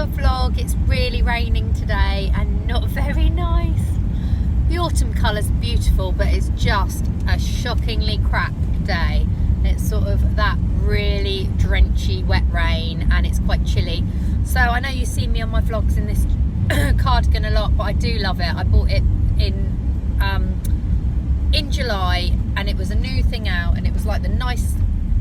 another vlog. It's really raining today and not very nice. The autumn colour's beautiful, but it's just a shockingly crap day. It's sort of that really drenchy wet rain and it's quite chilly. So I know you see me on my vlogs in this cardigan a lot, but I do love it. I bought it in July and it was a new thing out, and it was like the nice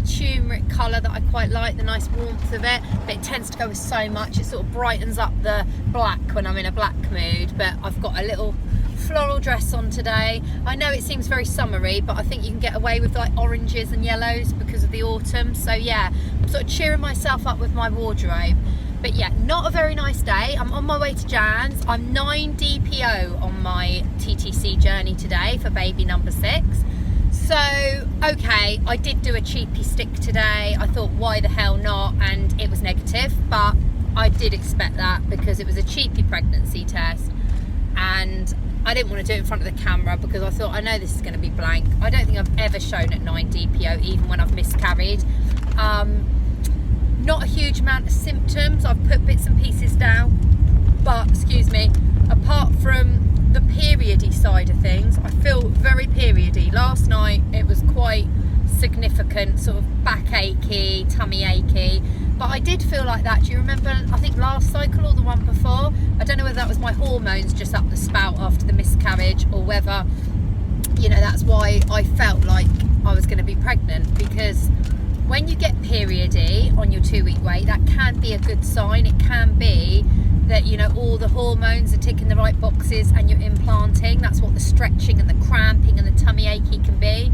turmeric colour that I quite like, the nice warmth of it, but it tends to go with so much. It sort of brightens up the black when I'm in a black mood. But I've got a little floral dress on today. I know it seems very summery, but I think you can get away with like oranges and yellows because of the autumn. So yeah, I'm sort of cheering myself up with my wardrobe. But yeah, not a very nice day. I'm on my way to Jan's. I'm 9 DPO on my TTC journey today for baby number 6. So, okay, I did do a cheapy stick today. I thought, why the hell not? And it was negative, but I did expect that because it was a cheapy pregnancy test. And I didn't want to do it in front of the camera because I thought, I know this is going to be blank. I don't think I've ever shown at 9 DPO, even when I've miscarried. Not a huge amount of symptoms. I've put bits and pieces down, but excuse me, apart from the periody side of things, I feel very periody. Last night it was quite significant, sort of back achy, tummy achy, but I did feel like that. Do you remember, I think last cycle or the one before? I don't know whether that was my hormones just up the spout after the miscarriage, or whether, you know, that's why I felt like I was going to be pregnant. Because when you get periody on your 2-week wait, that can be a good sign. It can be that, you know, all the hormones are ticking the right boxes and you're implanting. That's what the stretching and the cramping and the tummy achy can be.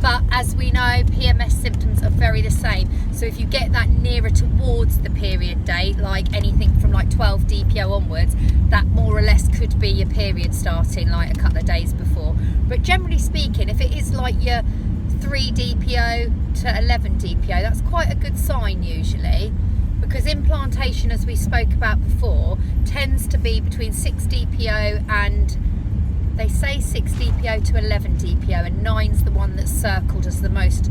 But as we know, PMS symptoms are very the same. So if you get that nearer towards the period date, like anything from like 12 DPO onwards, that more or less could be your period starting like a couple of days before. But generally speaking, if it is like your 3 DPO to 11 DPO, that's quite a good sign usually, because implantation, as we spoke about before, tends to be between 6 DPO and, they say 6 DPO to 11 DPO, and 9's the one that's circled as the most,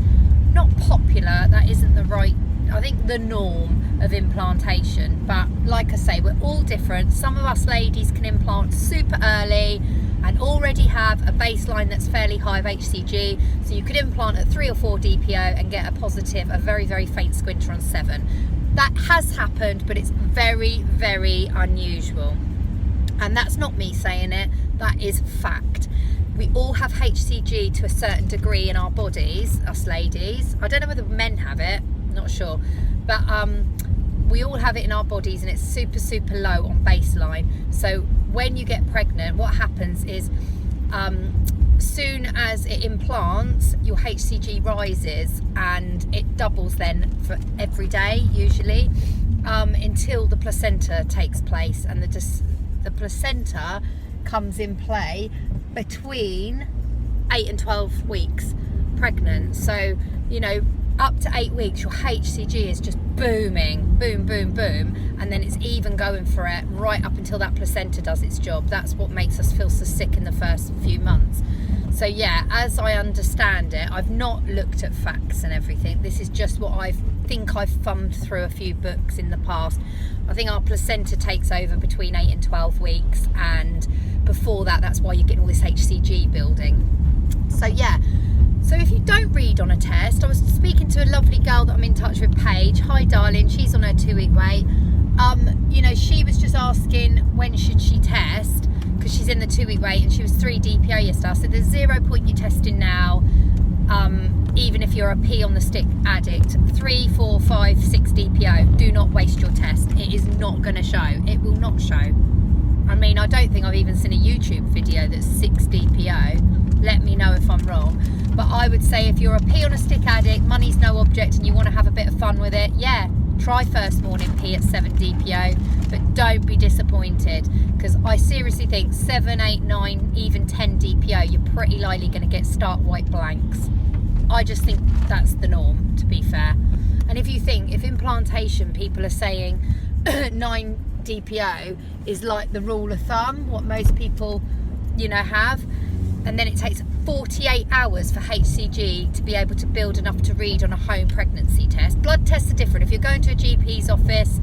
not popular, that isn't the right, I think the norm of implantation. But like I say, we're all different. Some of us ladies can implant super early and already have a baseline that's fairly high of HCG, so you could implant at 3 or 4 DPO and get a positive, a very, very faint squinter on 7. That has happened, but it's very, very unusual. And that's not me saying it, that is fact. We all have HCG to a certain degree in our bodies, us ladies. I don't know whether men have it, not sure. But we all have it in our bodies, and it's super, super low on baseline. So when you get pregnant, what happens is soon as it implants, your HCG rises, and it doubles then for every day usually, until the placenta takes place. And the placenta comes in play between 8 and 12 weeks pregnant. So, you know, up to 8 weeks your HCG is just booming, boom, boom, boom, and then it's even going for it right up until that placenta does its job. That's what makes us feel so sick in the first few months. So yeah, as I understand it, I've not looked at facts and everything, this is just what I've thumbed through a few books in the past. I think our placenta takes over between 8 and 12 weeks, and before that, that's why you're getting all this HCG building. So yeah, so if you don't read on a test, I was speaking to a lovely girl that I'm in touch with, Paige. Hi darling, she's on her 2-week wait. You know, she was just asking when should she test, because she's in the 2-week wait and she was 3 DPO yesterday. I said there's 0 point you testing now, even if you're a pee on the stick addict. 3, 4, 5, 6 DPO, do not waste your test. It is not going to show. It will not show. I mean, I don't think I've even seen a YouTube video that's 6 DPO. Let me know if I'm wrong. But I would say if you're a pee on a stick addict, money's no object, and you want to have a bit of fun with it, yeah, try first morning pee at 7 DPO, but don't be disappointed, because I seriously think 7, 8, 9, even 10 DPO, you're pretty likely going to get stark white blanks. I just think that's the norm, to be fair. And if you think, if implantation people are saying 9 DPO is like the rule of thumb, what most people, you know, have, and then it takes 48 hours for HCG to be able to build enough to read on a home pregnancy test. Blood tests are different. If you're going to a GP's office,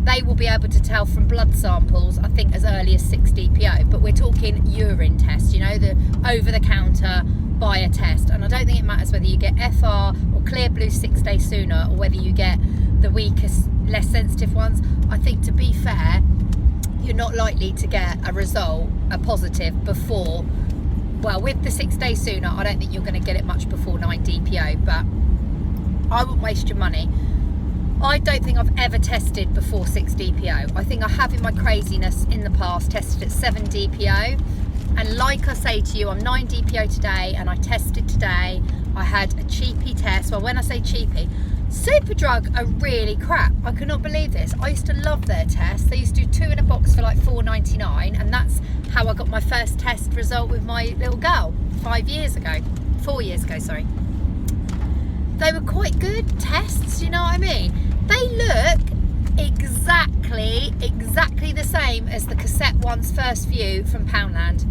they will be able to tell from blood samples, I think as early as 6 DPO, but we're talking urine tests, you know, the over-the-counter buyer test. And I don't think it matters whether you get FR or clear blue 6 days sooner, or whether you get the weakest, less sensitive ones. I think, to be fair, you're not likely to get a result, a positive, before, well, with the 6 days sooner, I don't think you're going to get it much before 9 DPO, but I wouldn't waste your money. I don't think I've ever tested before 6 DPO. I think I have, in my craziness in the past, tested at 7 DPO. And like I say to you, I'm 9 DPO today, and I tested today. I had a cheapy test. Well, when I say cheapy, Superdrug are really crap. I could not believe this. I used to love their tests. They used to do 2 in a box for like $4.99, and that's how I got my first test result with my little girl 4 years ago, sorry. They were quite good tests, you know what I mean? They look exactly the same as the cassette ones, first view from Poundland.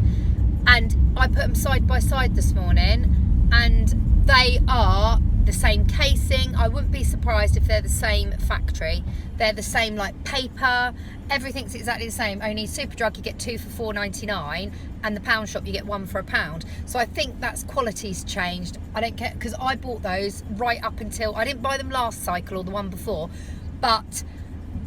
And I put them side by side this morning, and they are the same casing. I wouldn't be surprised if they're the same factory. They're the same, like, paper. Everything's exactly the same. Only Superdrug you get 2 for $4.99, and the pound shop you get 1 for £1. So I think that's quality's changed. I don't care, because I bought those right up until, I didn't buy them last cycle or the one before, but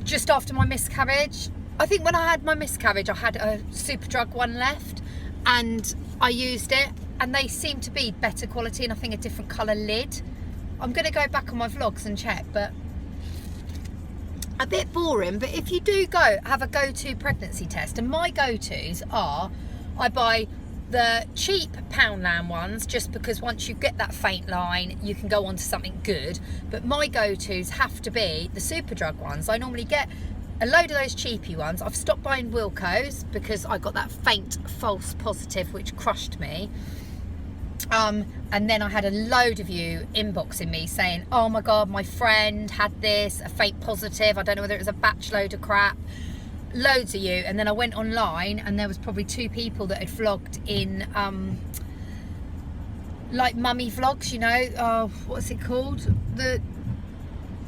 just after my miscarriage. I think when I had my miscarriage, I had a Superdrug one left, and I used it, and they seem to be better quality, and I think a different colour lid. I'm going to go back on my vlogs and check, but a bit boring. But if you do have a go-to pregnancy test, and my go-tos are, I buy the cheap Poundland ones, just because once you get that faint line, you can go on to something good. But my go-tos have to be the Superdrug ones. I normally get a load of those cheapy ones. I've stopped buying Wilco's because I got that faint false positive, which crushed me. And then I had a load of you inboxing me saying, oh my god, my friend had this, a faint positive, I don't know whether it was a batch load of crap. Loads of you. And then I went online, and there was probably 2 people that had vlogged in like mummy vlogs, you know, what's it called, the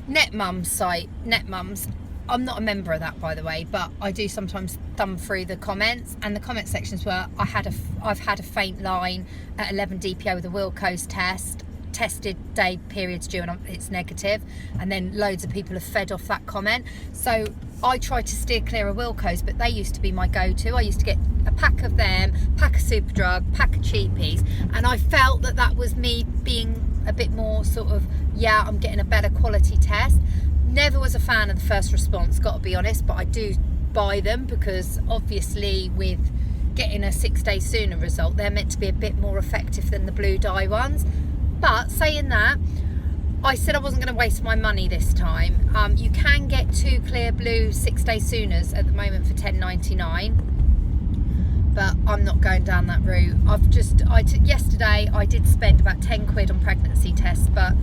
Net Mums site, Net Mums. I'm not a member of that, by the way, but I do sometimes thumb through the comments, and the comment sections were, I've had a faint line at 11 DPO with a Wilco's test, tested day periods due, and it's negative. And then loads of people have fed off that comment. So I try to steer clear of Wilco's, but they used to be my go-to. I used to get a pack of them, pack of Superdrug, pack of cheapies, and I felt that was me being a bit more sort of, yeah, I'm getting a better quality test. Never was a fan of the first response, got to be honest, but I do buy them because obviously with getting a 6 days sooner result, they're meant to be a bit more effective than the blue dye ones. But saying that, I said I wasn't going to waste my money this time. You can get 2 clear blue 6 days sooners at the moment for $10.99, but I'm not going down that route. Yesterday I did spend about 10 quid on pregnancy tests, but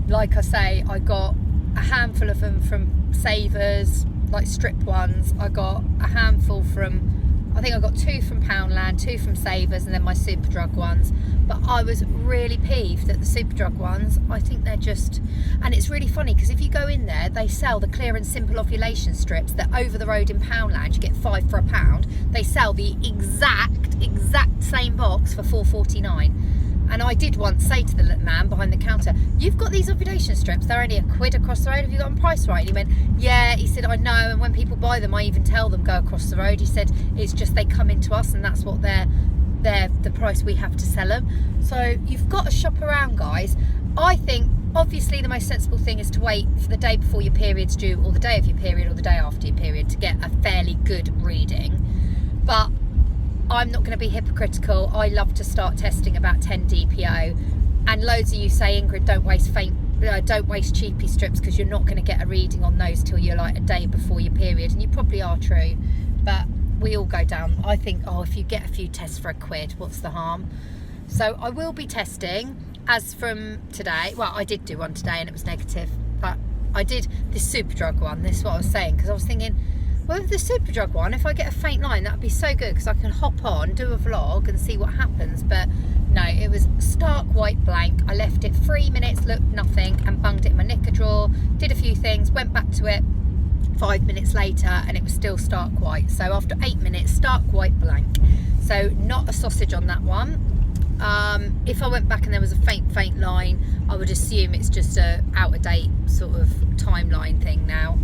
like I say, I got a handful of them from Savers, like strip ones. I got a handful from, I think I got 2 from Poundland, 2 from Savers, and then my Superdrug ones. But I was really peeved at the Superdrug ones. I think they're just, and it's really funny because if you go in there, they sell the clear and simple ovulation strips that over the road in Poundland you get 5 for £1. They sell the exact same box for $4.49. And I did once say to the man behind the counter, you've got these ovulation strips, they're only £1 across the road, have you got them priced right? And he went, yeah. He said, I know, and when people buy them, I even tell them go across the road. He said, it's just they come into us, and that's what they're the price we have to sell them. So you've got to shop around, guys. I think obviously the most sensible thing is to wait for the day before your period's due, or the day of your period, or the day after your period, to get a fairly good reading. But I'm not going to be hypocritical. I love to start testing about 10 DPO, and loads of you say, Ingrid, don't waste cheapy strips because you're not going to get a reading on those till you're like a day before your period, and you probably are true, but we all go down. I think, oh, if you get a few tests for £1, what's the harm? So I will be testing as from today. Well, I did do one today and it was negative, but I did this Superdrug one. This is what I was saying, because I was thinking, well, with the Superdrug one, if I get a faint line, that would be so good because I can hop on, do a vlog and see what happens. But no, it was stark white blank. I left it 3 minutes, looked nothing, and bunged it in my knicker drawer, did a few things, went back to it, 5 minutes later and it was still stark white. So after 8 minutes, stark white blank. So not a sausage on that one. If I went back and there was a faint line, I would assume it's just a out of date sort of timeline thing now.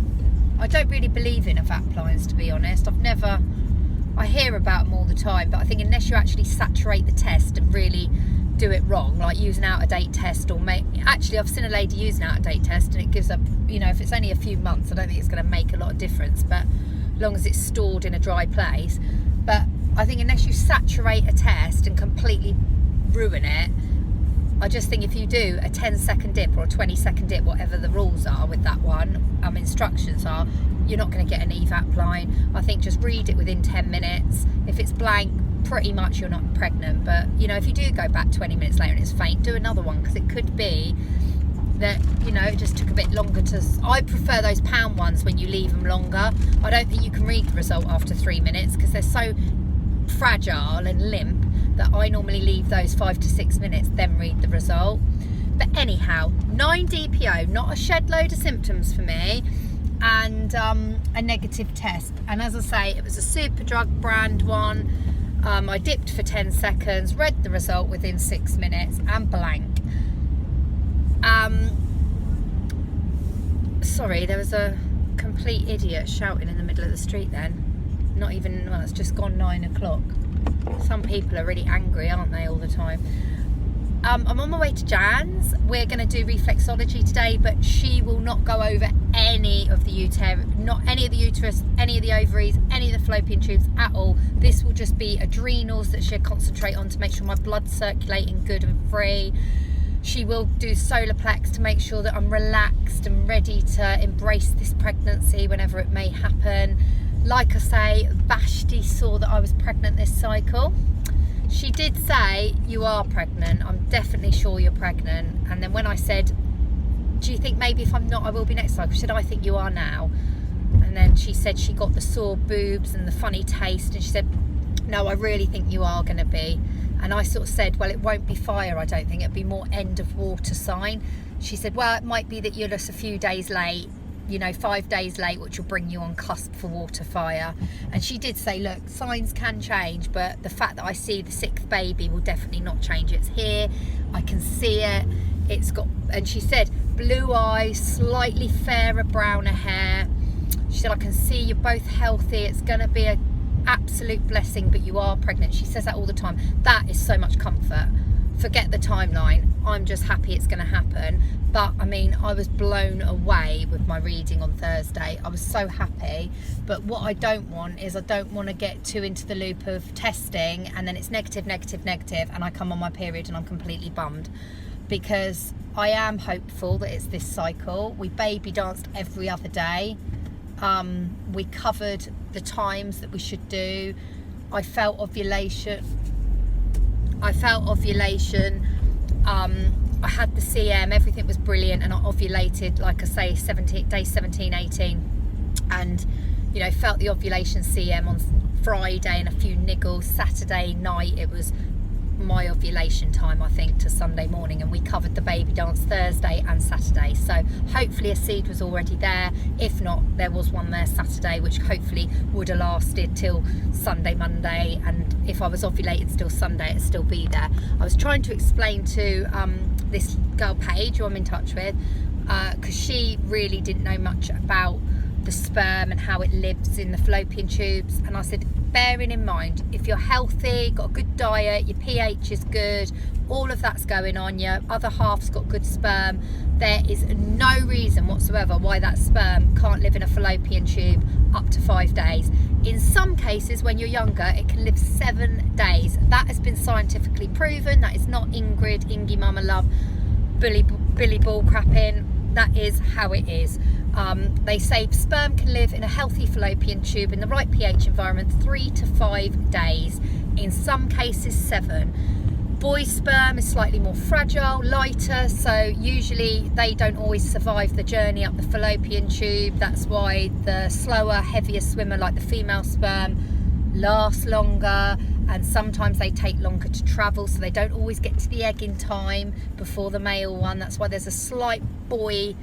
I don't really believe in VAP lines, to be honest. I hear about them all the time, but I think unless you actually saturate the test and really do it wrong, like use an out of date test, or actually I've seen a lady use an out of date test and it gives up, you know, if it's only a few months, I don't think it's going to make a lot of difference, but as long as it's stored in a dry place. But I think unless you saturate a test and completely ruin it, I just think if you do a 10-second dip or a 20-second dip, whatever the rules are with that one, instructions are, you're not going to get an EVAP line. I think just read it within 10 minutes. If it's blank, pretty much you're not pregnant. But, you know, if you do go back 20 minutes later and it's faint, do another one, because it could be that, you know, it just took a bit longer to... I prefer those pound ones when you leave them longer. I don't think you can read the result after 3 minutes because they're so fragile and limp that I normally leave those 5 to 6 minutes, then read the result. But anyhow, 9 DPO, not a shed load of symptoms for me, and a negative test. And as I say, it was a Superdrug brand one. I dipped for 10 seconds, read the result within 6 minutes, and blank. Sorry, there was a complete idiot shouting in the middle of the street then. Not even, well, it's just gone 9 o'clock. Some people are really angry, aren't they, all the time. I'm on my way to Jan's. We're going to do reflexology today, but she will not go over any of the not any of the uterus, any of the ovaries, any of the fallopian tubes at all. This will just be adrenals that she'll concentrate on to make sure my blood's circulating good and free. She will do solar plex to make sure that I'm relaxed and ready to embrace this pregnancy whenever it may happen. Like I say, Vashti saw that I was pregnant this cycle. She did say, you are pregnant, I'm definitely sure you're pregnant. And then when I said, do you think maybe if I'm not, I will be next cycle? She said, I think you are now. And then she said she got the sore boobs and the funny taste. And she said, no, I really think you are going to be. And I sort of said, well, it won't be fire, I don't think. It'll be more end of water sign. She said, well, it might be that you're just a few days late, you know, 5 days late, which will bring you on cusp for water fire. And she did say, look, signs can change, but the fact that I see the 6th baby will definitely not change. It's here, I can see it. It's got, and she said, blue eyes, slightly fairer, browner hair. She said, I can see you're both healthy. It's going to be an absolute blessing, but you are pregnant. She says that all the time. That is so much comfort. Forget the timeline. I'm just happy it's going to happen. But I mean, I was blown away with my reading on Thursday. I was so happy. But what I don't want is, I don't want to get too into the loop of testing and then it's negative, and I come on my period and I'm completely bummed, because I am hopeful that it's this cycle. We baby danced every other day. We covered the times that we should do. I felt ovulation. I had the CM, everything was brilliant, and I ovulated, like I say, day 17, 18, and, you know, felt the ovulation CM on Friday and a few niggles. Saturday night it was my ovulation time, I think, to Sunday morning, and we covered the baby dance Thursday and Saturday. So hopefully a seed was already there. If not, there was one there Saturday, which hopefully would have lasted till Sunday, Monday, and if I was ovulated still Sunday, it'd still be there. I was trying to explain to this girl Paige, who I'm in touch with, because she really didn't know much about the sperm and how it lives in the fallopian tubes, and I said, bearing in mind, if you're healthy, got a good diet, your pH is good, all of that's going on, your other half's got good sperm, there is no reason whatsoever why that sperm can't live in a fallopian tube up to 5 days. In some cases, when you're younger, it can live 7 days. That has been scientifically proven. That is not Ingy Mama Love, Billy Ball crapping. That is how it is. They say sperm can live in a healthy fallopian tube in the right pH environment 3 to 5 days, in some cases 7. Boy sperm is slightly more fragile, lighter, so usually they don't always survive the journey up the fallopian tube. That's why the slower, heavier swimmer, like the female sperm, lasts longer, and sometimes they take longer to travel, so they don't always get to the egg in time before the male one. That's why there's a slight boy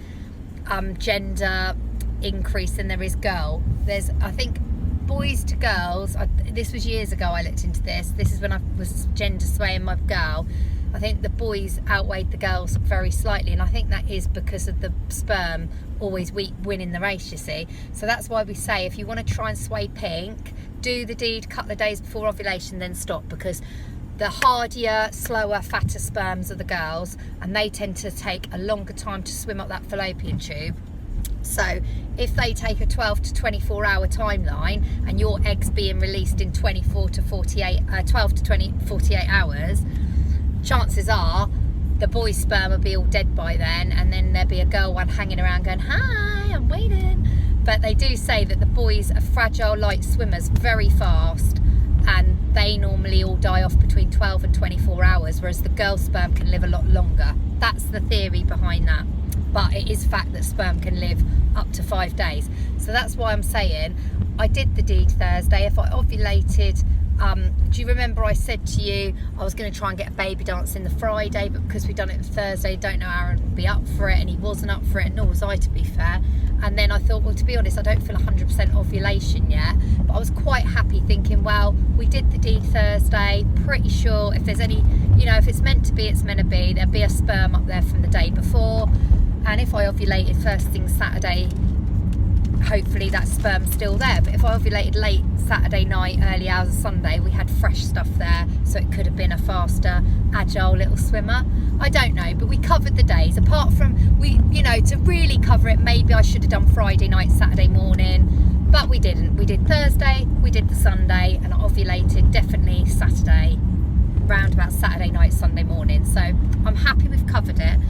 gender increase than there is girl. There's, I think, boys to girls, this was years ago I looked into this is when I was gender swaying my girl. I think the boys outweighed the girls very slightly, and I think that is because of the sperm always winning the race, you see. So that's why we say if you want to try and sway pink, do the deed a couple of days before ovulation, then stop, because the hardier, slower, fatter sperms are the girls, and they tend to take a longer time to swim up that fallopian tube. So if they take a 12 to 24 hour timeline and your eggs being released in 12 to 48 hours, chances are the boy's sperm will be all dead by then, and then there'll be a girl one hanging around going, hi, I'm waiting. But they do say that the boys are fragile, light swimmers, very fast, and they normally all die off between 12 and 24 hours, whereas the girl sperm can live a lot longer. That's the theory behind that. But it is fact that sperm can live up to 5 days. So that's why I'm saying I did the deed Thursday. If I ovulated, do you remember I said to you I was going to try and get a baby dance in the Friday, but because we'd done it Thursday, don't know Aaron would be up for it, and he wasn't up for it, nor was I, to be fair. And then I thought, well, to be honest, I don't feel 100% ovulation yet, but I was quite happy thinking, well, we did the deed Thursday, pretty sure if there's any, you know, if it's meant to be, it's meant to be. There'll be a sperm up there from the day before, and if I ovulated first thing Saturday, hopefully that sperm's still there. But if I ovulated late Saturday night, early hours of Sunday, we had fresh stuff there, so it could have been a faster, agile little swimmer. I don't know, but we covered the days. Apart from, we, you know, to really cover it, maybe I should have done Friday night, Saturday morning, but we didn't. We did Thursday, we did the Sunday, and I ovulated definitely Saturday, round about Saturday night, Sunday morning. So I'm happy we've covered it.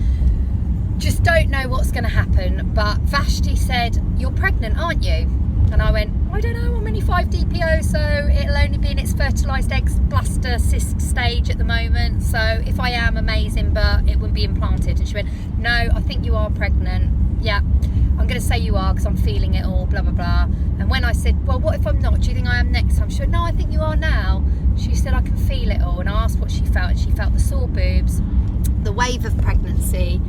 Just don't know what's going to happen. But Vashti said, you're pregnant, aren't you? And I went, I don't know, I'm only 5 DPO, so it'll only be in its fertilised eggs blaster cyst stage at the moment. So if I am, amazing, but it wouldn't be implanted. And she went, no, I think you are pregnant. Yeah, I'm going to say you are because I'm feeling it all, blah, blah, blah. And when I said, well, what if I'm not? Do you think I am next time? She went, no, I think you are now. She said, I can feel it all. And I asked what she felt, and she felt the sore boobs, the wave of pregnancy.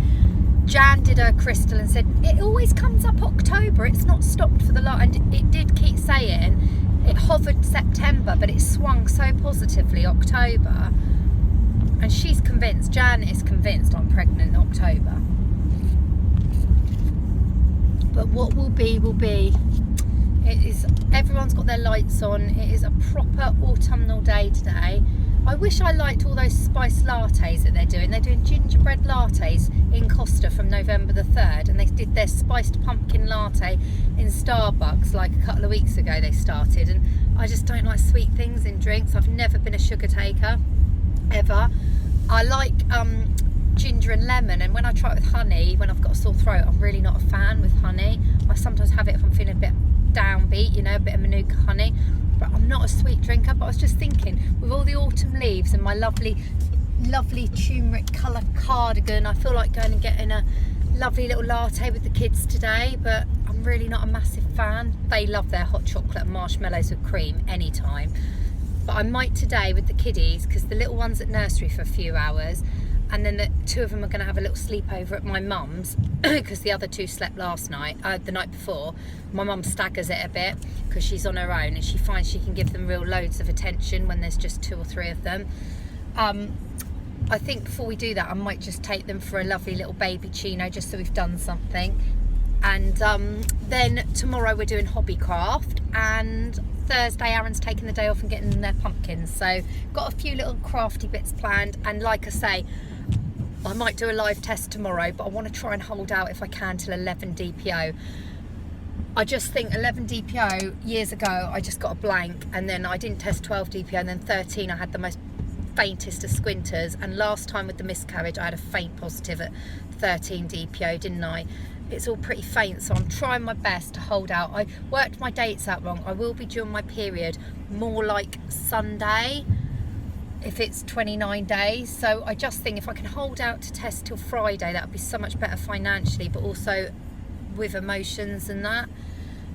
Jan did her crystal and said it always comes up October, it's not stopped for the lot, and it did keep saying it hovered September, but it swung so positively October, and she's convinced, Jan is convinced I'm pregnant in October. But what will be will be. It is, everyone's got their lights on. It is a proper autumnal day today. I wish I liked all those spiced lattes that they're doing. They're doing gingerbread lattes in Costa from November the 3rd, and they did their spiced pumpkin latte in Starbucks like a couple of weeks ago they started, and I just don't like sweet things in drinks. I've never been a sugar taker, ever. I like ginger and lemon, and when I try it with honey, when I've got a sore throat, I'm really not a fan with honey. I sometimes have it if I'm feeling a bit downbeat, you know, a bit of Manuka honey. But I'm not a sweet drinker. But I was just thinking, with all the autumn leaves and my lovely turmeric colour cardigan, I feel like going and getting a lovely little latte with the kids today. But I'm really not a massive fan. They love their hot chocolate and marshmallows with cream anytime. But I might today with the kiddies, because the little one's at nursery for a few hours, and then the two of them are going to have a little sleepover at my mum's because the other two slept last night, the night before. My mum staggers it a bit because she's on her own, and she finds she can give them real loads of attention when there's just 2 or 3 of them. I think before we do that, I might just take them for a lovely little baby chino, just so we've done something. And then tomorrow we're doing hobbycraft, and Thursday Aaron's taking the day off and getting their pumpkins. So got a few little crafty bits planned, and like I say, I might do a live test tomorrow, but I want to try and hold out if I can till 11 DPO. I just think 11 DPO, years ago, I just got a blank, and then I didn't test 12 DPO, and then 13 I had the most faintest of squinters, and last time with the miscarriage I had a faint positive at 13 DPO, didn't I? It's all pretty faint, so I'm trying my best to hold out. I worked my dates out wrong. I will be during my period more like Sunday, if it's 29 days. So I just think if I can hold out to test till Friday, that would be so much better financially, but also with emotions and that.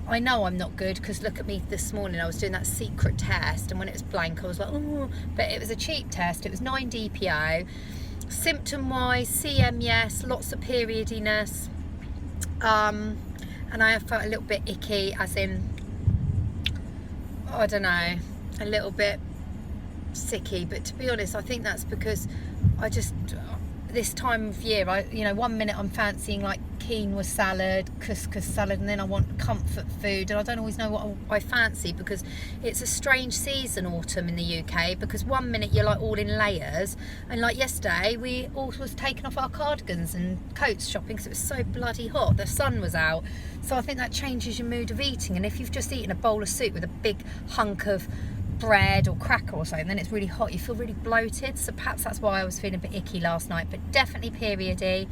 I know I'm not good, because look at me this morning, I was doing that secret test, and when it was blank I was like, oh, but it was a cheap test. It was 9 DPO. Symptom wise, CM yes, lots of periodiness, and I have felt a little bit icky, as in, I don't know, a little bit sicky. But to be honest, I think that's because I just, this time of year, one minute I'm fancying like quinoa salad, couscous salad, and then I want comfort food, and I don't always know what I fancy, because it's a strange season, autumn in the UK, because one minute you're like all in layers, and like yesterday we all was taking off our cardigans and coats shopping because it was so bloody hot, the sun was out. So I think that changes your mood of eating, and if you've just eaten a bowl of soup with a big hunk of bread or cracker or something, then it's really hot, you feel really bloated. So perhaps that's why I was feeling a bit icky last night, but definitely periody.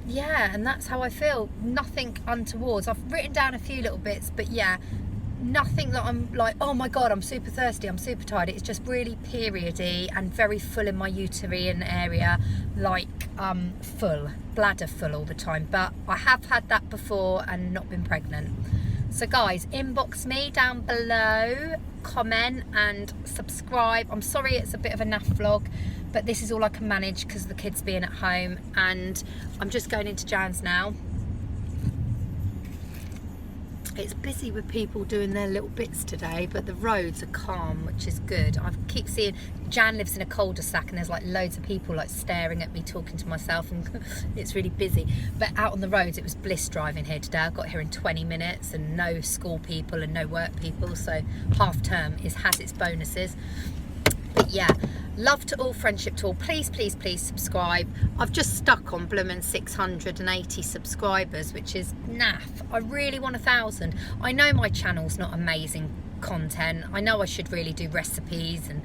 Yeah, and that's how I feel. Nothing untowards. I've written down a few little bits, but yeah, nothing that I'm like, oh my god, I'm super thirsty, I'm super tired. It's just really periody and very full in my uterine area, like full, bladder full all the time. But I have had that before and not been pregnant. So guys, inbox me down below, comment and subscribe. I'm sorry it's a bit of a naff vlog, but this is all I can manage because of the kids being at home, and I'm just going into Jan's now. It's busy with people doing their little bits today, but the roads are calm, which is good. I keep seeing, Jan lives in a cul-de-sac and there's like loads of people like staring at me, talking to myself, and it's really busy. But out on the roads, it was bliss driving here today. I got here in 20 minutes and no school people and no work people, so half term has its bonuses. But yeah, love to all, friendship to all. Please, please, please subscribe. I've just stuck on blooming 680 subscribers, which is naff. I really want 1,000. I know my channel's not amazing content. I know I should really do recipes and,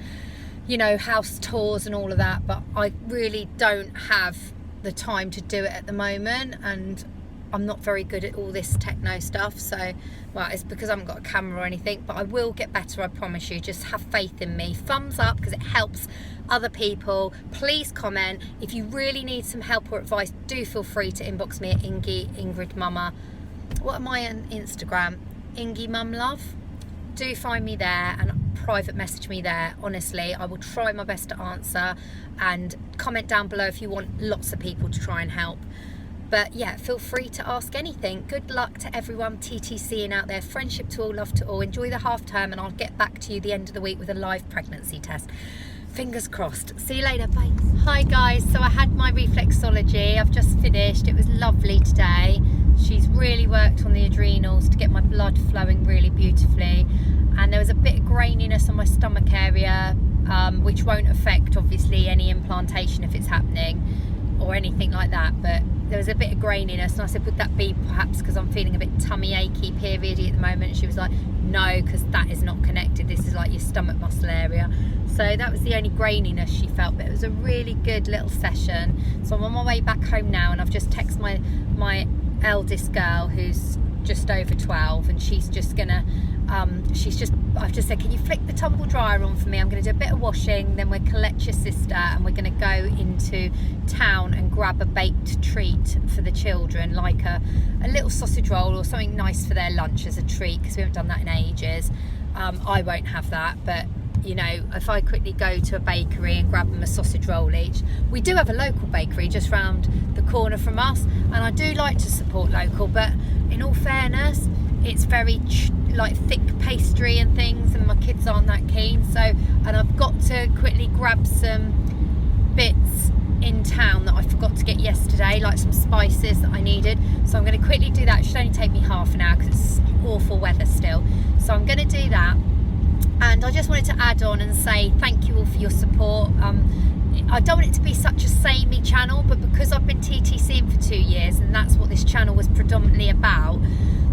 you know, house tours and all of that, but I really don't have the time to do it at the moment, and I'm not very good at all this techno stuff. So, well, it's because I haven't got a camera or anything, but I will get better, I promise you. Just have faith in me. Thumbs up because it helps other people. Please comment. If you really need some help or advice, do feel free to inbox me at Ingrid Mama. What am I on Instagram? Ingy Mum Love. Do find me there and private message me there. Honestly, I will try my best to answer, and comment down below if you want lots of people to try and help. But yeah, feel free to ask anything. Good luck to everyone TTCing out there. Friendship to all, love to all. Enjoy the half term, and I'll get back to you the end of the week with a live pregnancy test. Fingers crossed. See you later. Bye. Hi guys. So I had my reflexology. I've just finished. It was lovely today. She's really worked on the adrenals to get my blood flowing really beautifully. And there was a bit of graininess on my stomach area, which won't affect obviously any implantation if it's happening or anything like that, but there was a bit of graininess, and I said, would that be perhaps because I'm feeling a bit tummy achy, periody at the moment? And she was like, no, because that is not connected, this is like your stomach muscle area. So that was the only graininess she felt, but it was a really good little session. So I'm on my way back home now, and I've just texted my eldest girl, who's just over 12, and she's just gonna I've just said, can you flick the tumble dryer on for me? I'm going to do a bit of washing, then we'll collect your sister, and we're going to go into town and grab a baked treat for the children, like a little sausage roll or something nice for their lunch as a treat, because we haven't done that in ages. I won't have that, but you know, if I quickly go to a bakery and grab them a sausage roll each. We do have a local bakery just round the corner from us, and I do like to support local, but in all fairness, it's very like thick pastry and things, and my kids aren't that keen. So, and I've got to quickly grab some bits in town that I forgot to get yesterday, like some spices that I needed. So I'm going to quickly do that. It should only take me half an hour because it's awful weather still. So I'm going to do that. And I just wanted to add on and say thank you all for your support. I don't want it to be such a samey channel, but because I've been TTCing for 2 years, and that's what this channel was predominantly about,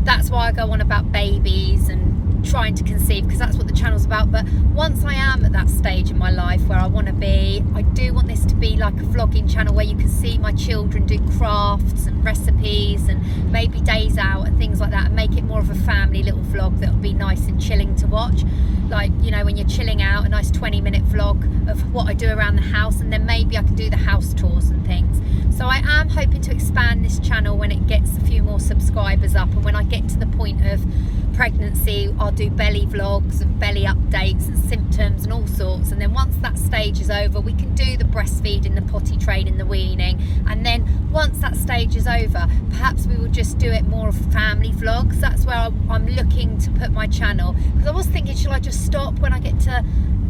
that's why I go on about babies and trying to conceive, because that's what the channel's about. But once I am at that stage in my life where I want to be, I do want this to be like a vlogging channel where you can see my children do crafts and recipes and maybe days out and things like that, and make it more of a family little vlog that'll be nice and chilling to watch. Like, you know, when you're chilling out, a nice 20-minute vlog of what I do around the house, and then maybe I can do the house tours and things. So I am hoping to expand this channel when it gets a few more subscribers up, and when I get to the point of pregnancy, I'll do belly vlogs and belly updates and symptoms and all sorts. And then once that stage is over, we can do the breastfeeding, the potty training, the weaning. And then once that stage is over, perhaps we will just do it more of family vlogs. That's where I'm looking to put my channel, because I was thinking, should I just stop when I get to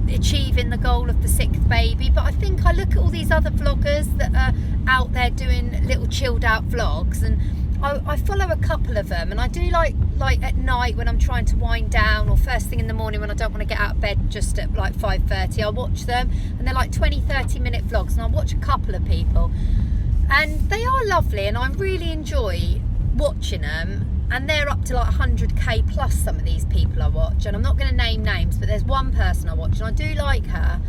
achieving the goal of the 6th baby? But I think I look at all these other vloggers that are out there doing little chilled out vlogs, and I follow a couple of them, and I do like at night when I'm trying to wind down, or first thing in the morning when I don't want to get out of bed just at like 5:30, I'll watch them, and they're like 20-30 minute vlogs, and I'll watch a couple of people, and they are lovely, and I really enjoy watching them. And they're up to like 100k plus, some of these people I watch, and I'm not going to name names, but there's one person I watch and I do like her,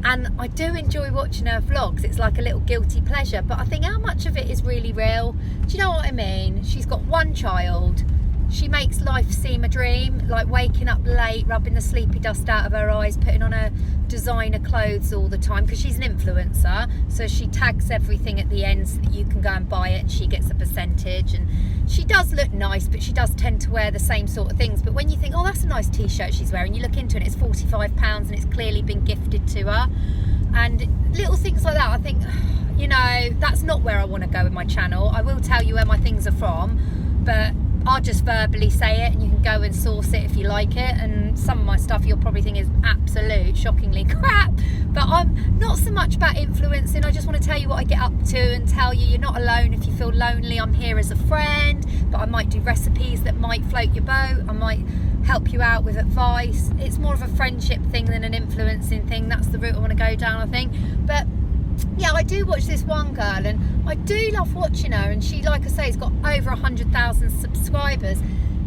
and I do enjoy watching her vlogs. It's like a little guilty pleasure, but I think how much of it is really real? Do you know what I mean? She's got one child. She makes life seem a dream, like waking up late, rubbing the sleepy dust out of her eyes, putting on her designer clothes all the time, because she's an influencer, so she tags everything at the end so that you can go and buy it and she gets a percentage. And she does look nice, but she does tend to wear the same sort of things. But when you think, oh, that's a nice t-shirt she's wearing, you look into it, it's £45 and it's clearly been gifted to her. And little things like that, I think, you know, that's not where I want to go with my channel. I will tell you where my things are from, but I'll just verbally say it, and you can go and source it if you like it. And some of my stuff you'll probably think is absolute shockingly crap, but I'm not so much about influencing. I just want to tell you what I get up to and tell you you're not alone. If you feel lonely, I'm here as a friend, but I might do recipes that might float your boat. I might help you out with advice. It's more of a friendship thing than an influencing thing. That's the route I want to go down, I think. But yeah, I do watch this one girl, and I do love watching her, and she, like I say, has got over 100,000 subscribers.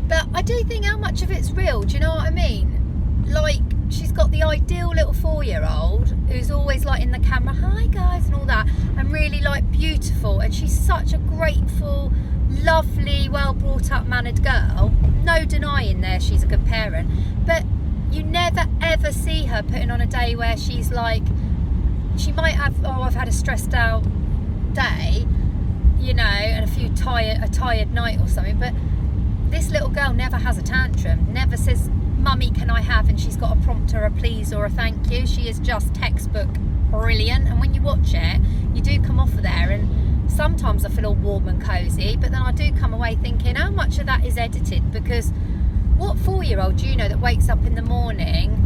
But I do think how much of it's real, do you know what I mean? Like, she's got the ideal little 4-year-old who's always like in the camera, hi guys, and all that, and really like beautiful, and she's such a grateful, lovely, well brought up, mannered girl. No denying there she's a good parent, but you never ever see her putting on a day where she's like, she might have, oh, I've had a stressed out day, you know, and a tired night or something, but this little girl never has a tantrum, never says, mummy, can I have, and she's got to prompt her a please or a thank you. She is just textbook brilliant, and when you watch it, you do come off of there, and sometimes I feel all warm and cosy, but then I do come away thinking, how much of that is edited? Because what 4-year-old do you know that wakes up in the morning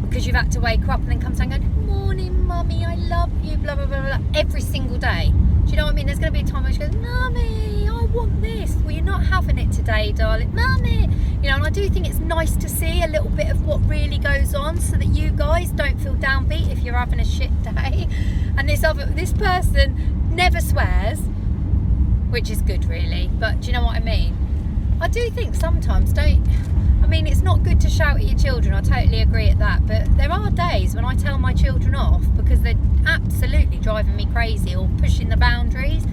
because you've had to wake her up and then comes down and goes, good morning mummy, I love you, blah blah blah blah, every single day? Do you know what I mean? There's going to be a time where she goes, mummy, I want this, well, you're not having it today, darling, mummy, you know. And I do think it's nice to see a little bit of what really goes on, so that you guys don't feel downbeat if you're having a shit day. And this person never swears, which is good really, but do you know what I mean? I do think sometimes, it's not good to shout at your children, I totally agree at that, but there are days when I tell my children off because they're absolutely driving me crazy or pushing the boundaries.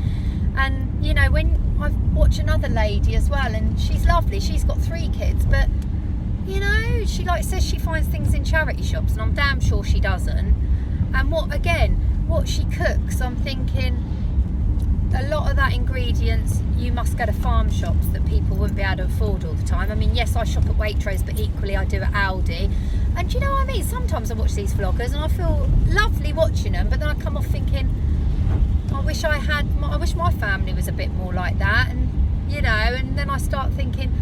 And you know, when I watch another lady as well, and she's lovely, she's got 3 kids, but you know, she like says she finds things in charity shops, and I'm damn sure she doesn't. And what she cooks, I'm thinking, a lot of that ingredients you must go to farm shops that people wouldn't be able to afford all the time. I mean, yes, I shop at Waitrose, but equally I do at Aldi. And do you know what I mean? Sometimes I watch these vloggers and I feel lovely watching them, but then I come off thinking, I wish my family was a bit more like that. And you know, and then I start thinking,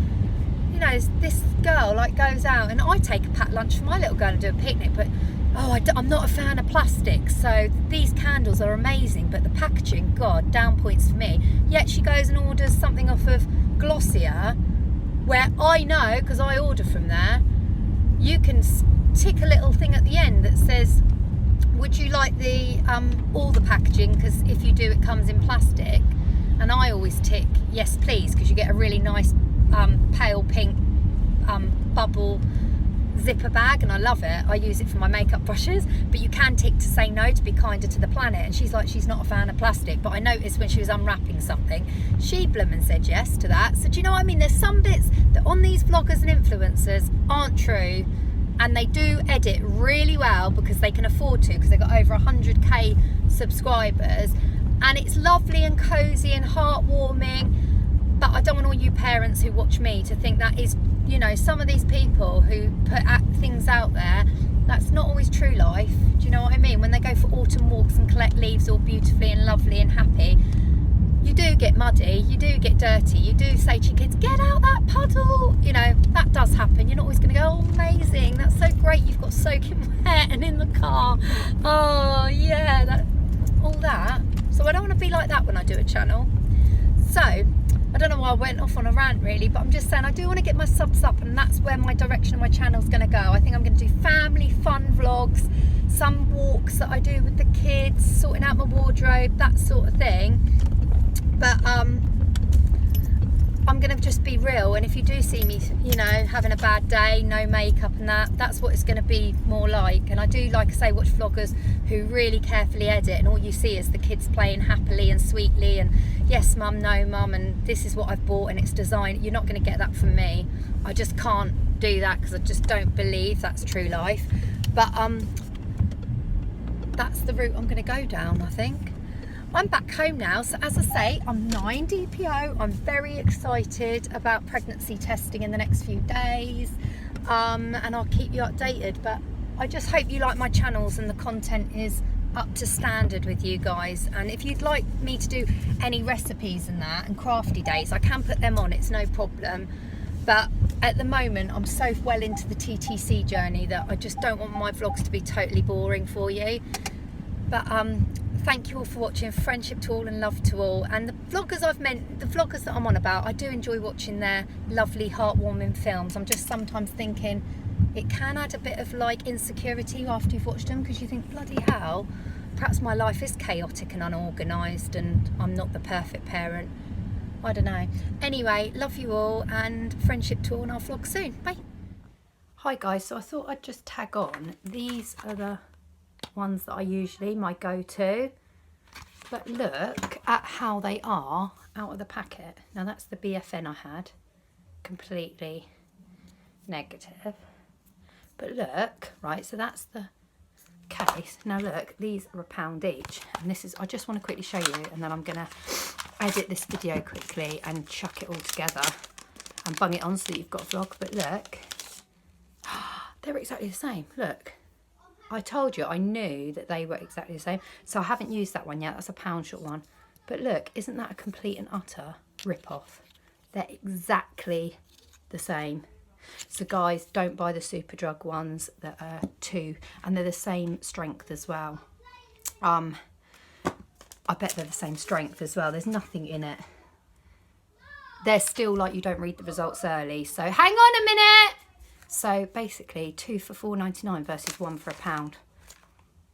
you know, this girl like goes out, and I take a packed lunch for my little girl and do a picnic, but I'm not a fan of plastic, so these candles are amazing, but the packaging, God, down points for me. Yet she goes and orders something off of Glossier, where I know, because I order from there, you can tick a little thing at the end that says, would you like the all the packaging, because if you do, it comes in plastic. And I always tick yes please, because you get a really nice pale pink bubble zipper bag, and I love it. I use it for my makeup brushes, but you can tick to say no, to be kinder to the planet. And she's like, she's not a fan of plastic, but I noticed when she was unwrapping something, she bloomin' said yes to that. So do you know what I mean? There's some bits that on these vloggers and influencers aren't true, and they do edit really well because they can afford to, because they've got over 100k subscribers, and it's lovely and cozy and heartwarming. But I don't want all you parents who watch me to think that is, you know, some of these people who put things out there, that's not always true life. Do you know what I mean? When they go for autumn walks and collect leaves all beautifully and lovely and happy, you do get muddy, you do get dirty, you do say to your kids, get out that puddle. You know, that does happen. You're not always going to go, oh, amazing, that's so great, you've got soaking wet and in the car. Oh, yeah, that, all that. So I don't want to be like that when I do a channel. So, I don't know why I went off on a rant really, but I'm just saying I do want to get my subs up, and that's where my direction of my channel is going to go. I think I'm going to do family fun vlogs, some walks that I do with the kids, sorting out my wardrobe, that sort of thing. But I'm going to just be real, and if you do see me, you know, having a bad day, no makeup and that's what it's going to be more like. And I do, like I say, watch vloggers who really carefully edit, and all you see is the kids playing happily and sweetly and yes mum, no mum, and this is what I've bought and it's designed. You're not going to get that from me. I just can't do that because I just don't believe that's true life. But that's the route I'm going to go down, I think. I'm back home now, so as I say, I'm 9 DPO. I'm very excited about pregnancy testing in the next few days, and I'll keep you updated. But I just hope you like my channels and the content is up to standard with you guys. And if you'd like me to do any recipes and that and crafty days, I can put them on, it's no problem. But at the moment, I'm so well into the TTC journey that I just don't want my vlogs to be totally boring for you. But thank you all for watching. Friendship to all and love to all. And the vloggers the vloggers that I'm on about, I do enjoy watching their lovely heartwarming films. I'm just sometimes thinking it can add a bit of like insecurity after you've watched them, because you think, bloody hell, perhaps my life is chaotic and unorganised and I'm not the perfect parent. I don't know. Anyway, love you all and friendship to all, and I'll vlog soon. Bye. Hi guys, so I thought I'd just tag on. These are the ones that I usually, my go-to, but look at how they are out of the packet. Now that's the BFN I had, completely negative, but look, right, so that's the case. Now look, these are £1 each, and this is, I just want to quickly show you, and then I'm gonna edit this video quickly and chuck it all together and bung it on so that you've got a vlog. But look, they're exactly the same. Look, I told you, I knew that they were exactly the same. So I haven't used that one yet. That's a £1 short one. But look, isn't that a complete and utter rip-off? They're exactly the same. So guys, don't buy the Superdrug ones that are 2, and they're the same strength as well. I bet they're the same strength as well. There's nothing in it. They're still like, you don't read the results early. So hang on a minute. So basically 2 for £4.99 versus 1 for £1.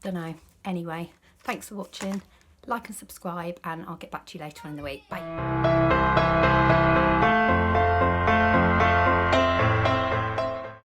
Don't know. Anyway, thanks for watching. Like and subscribe, and I'll get back to you later on in the week. Bye.